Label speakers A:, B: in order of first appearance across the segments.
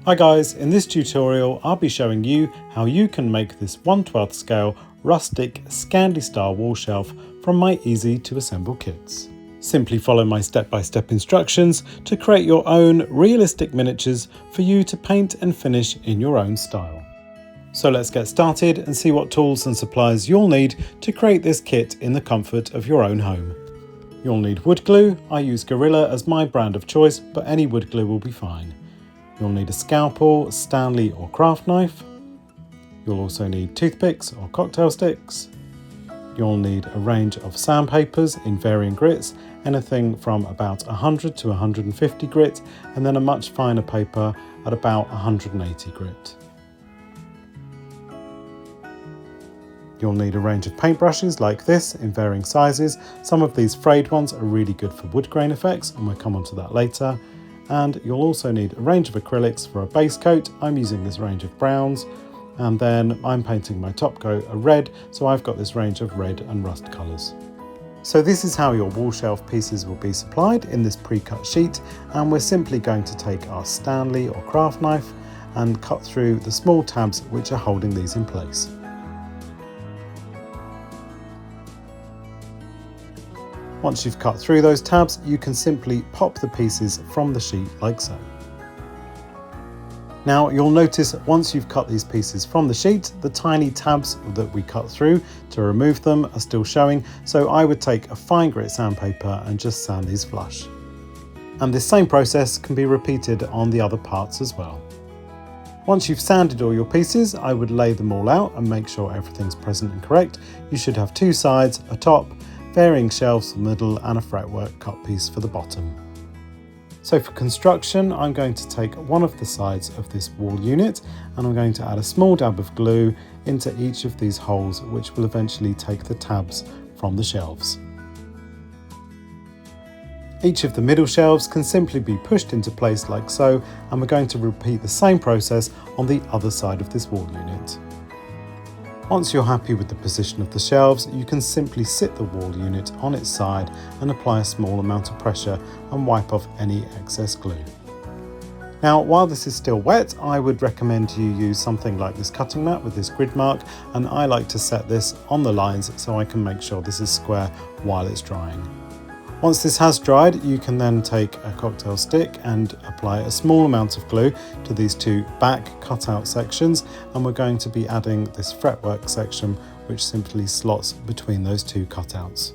A: Hi guys, in this tutorial I'll be showing you how you can make this 1/12 scale rustic Scandi Style Wall Shelf from my easy to assemble kits. Simply follow my step-by-step instructions to create your own realistic miniatures for you to paint and finish in your own style. So let's get started and see what tools and supplies you'll need to create this kit in the comfort of your own home. You'll need wood glue. I use Gorilla as my brand of choice, but any wood glue will be fine. You'll need a scalpel, Stanley or craft knife. You'll also need toothpicks or cocktail sticks. You'll need a range of sandpapers in varying grits, anything from about 100 to 150 grit, and then a much finer paper at about 180 grit. You'll need a range of paintbrushes like this in varying sizes. Some of these frayed ones are really good for wood grain effects, and we'll come on to that later. And you'll also need a range of acrylics for a base coat. I'm using this range of browns, and then I'm painting my top coat a red, so I've got this range of red and rust colours. So this is how your wall shelf pieces will be supplied in this pre-cut sheet, and we're simply going to take our Stanley or craft knife and cut through the small tabs which are holding these in place. Once you've cut through those tabs, you can simply pop the pieces from the sheet like so. Now you'll notice once you've cut these pieces from the sheet, the tiny tabs that we cut through to remove them are still showing, so I would take a fine grit sandpaper and just sand these flush. And this same process can be repeated on the other parts as well. Once you've sanded all your pieces, I would lay them all out and make sure everything's present and correct. You should have two sides, a top, varying shelves in the middle and a fretwork cut piece for the bottom. So for construction, I'm going to take one of the sides of this wall unit and I'm going to add a small dab of glue into each of these holes, which will eventually take the tabs from the shelves. Each of the middle shelves can simply be pushed into place like so, and we're going to repeat the same process on the other side of this wall unit. Once you're happy with the position of the shelves, you can simply sit the wall unit on its side and apply a small amount of pressure and wipe off any excess glue. Now, while this is still wet, I would recommend you use something like this cutting mat with this grid mark, and I like to set this on the lines so I can make sure this is square while it's drying. Once this has dried, you can then take a cocktail stick and apply a small amount of glue to these two back cutout sections, and we're going to be adding this fretwork section which simply slots between those two cutouts.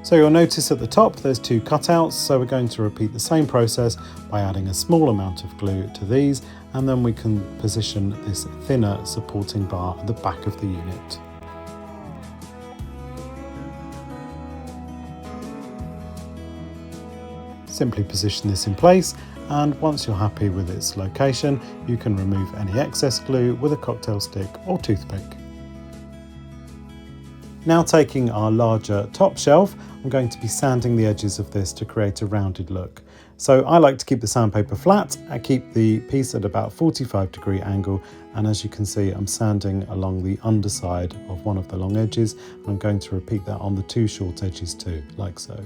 A: So you'll notice at the top there's two cutouts, so we're going to repeat the same process by adding a small amount of glue to these, and then we can position this thinner supporting bar at the back of the unit. Simply position this in place, and once you're happy with its location, you can remove any excess glue with a cocktail stick or toothpick. Now taking our larger top shelf, I'm going to be sanding the edges of this to create a rounded look. So I like to keep the sandpaper flat. I keep the piece at about 45-degree angle, and as you can see, I'm sanding along the underside of one of the long edges. I'm going to repeat that on the two short edges too, like so.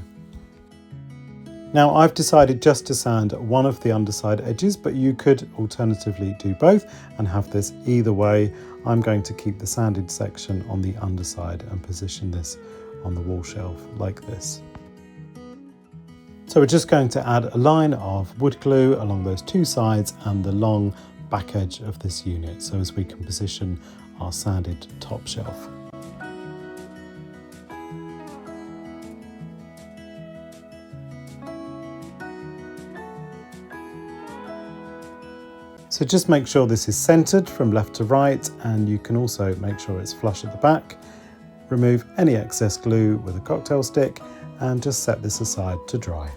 A: Now I've decided just to sand one of the underside edges, but you could alternatively do both and have this either way. I'm going to keep the sanded section on the underside and position this on the wall shelf like this. So we're just going to add a line of wood glue along those two sides and the long back edge of this unit, so as we can position our sanded top shelf. So just make sure this is centered from left to right, and you can also make sure it's flush at the back. Remove any excess glue with a cocktail stick and just set this aside to dry.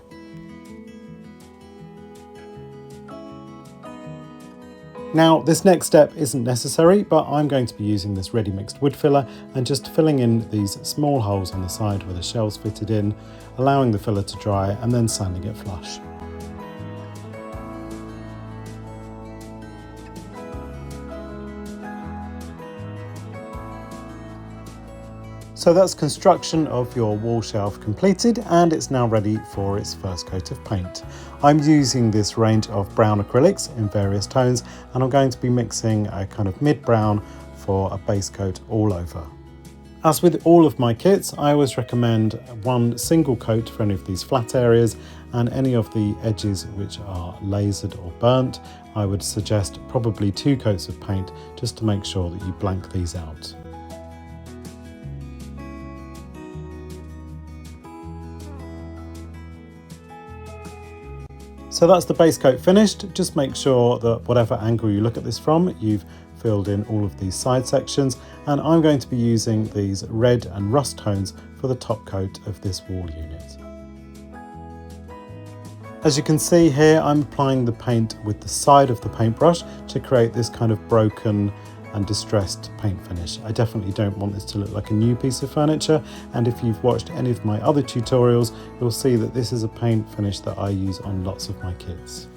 A: Now this next step isn't necessary, but I'm going to be using this ready mixed wood filler and just filling in these small holes on the side where the shelves fitted in, allowing the filler to dry and then sanding it flush. So that's construction of your wall shelf completed, and it's now ready for its first coat of paint. I'm using this range of brown acrylics in various tones, and I'm going to be mixing a kind of mid-brown for a base coat all over. As with all of my kits, I always recommend one single coat for any of these flat areas, and any of the edges which are lasered or burnt, I would suggest probably 2 coats of paint just to make sure that you blank these out. So that's the base coat finished. Just make sure that whatever angle you look at this from, you've filled in all of these side sections, and I'm going to be using these red and rust tones for the top coat of this wall unit. As you can see here, I'm applying the paint with the side of the paintbrush to create this kind of broken and distressed paint finish. I definitely don't want this to look like a new piece of furniture, and if you've watched any of my other tutorials, you'll see that this is a paint finish that I use on lots of my kits.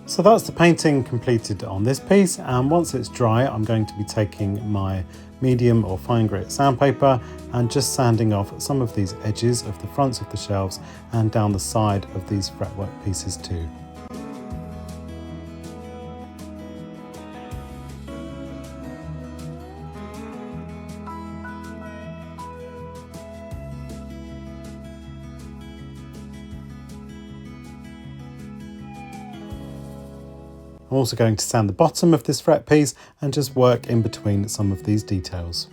A: So that's the painting completed on this piece, and once it's dry I'm going to be taking my medium or fine grit sandpaper and just sanding off some of these edges of the fronts of the shelves and down the side of these fretwork pieces too. I'm also going to sand the bottom of this fret piece and just work in between some of these details.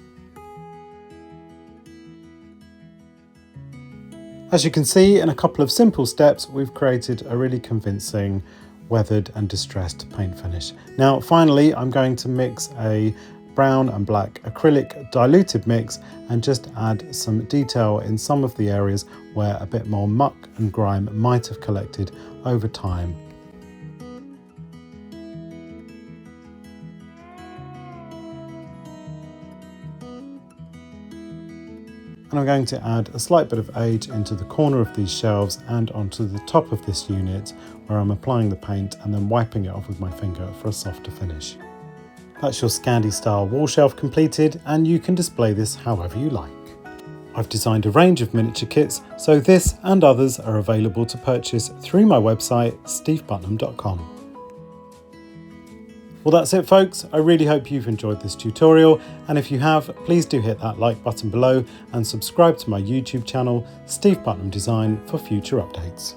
A: As you can see, in a couple of simple steps, we've created a really convincing weathered and distressed paint finish. Now, finally, I'm going to mix a brown and black acrylic diluted mix and just add some detail in some of the areas where a bit more muck and grime might have collected over time. And I'm going to add a slight bit of age into the corner of these shelves and onto the top of this unit where I'm applying the paint and then wiping it off with my finger for a softer finish. That's your Scandi Style Wall Shelf completed, and you can display this however you like. I've designed a range of miniature kits, so this and others are available to purchase through my website steveputnam.com. Well, that's it folks. I really hope you've enjoyed this tutorial, and if you have, please do hit that like button below and subscribe to my YouTube channel, Steve Putnam Design, for future updates.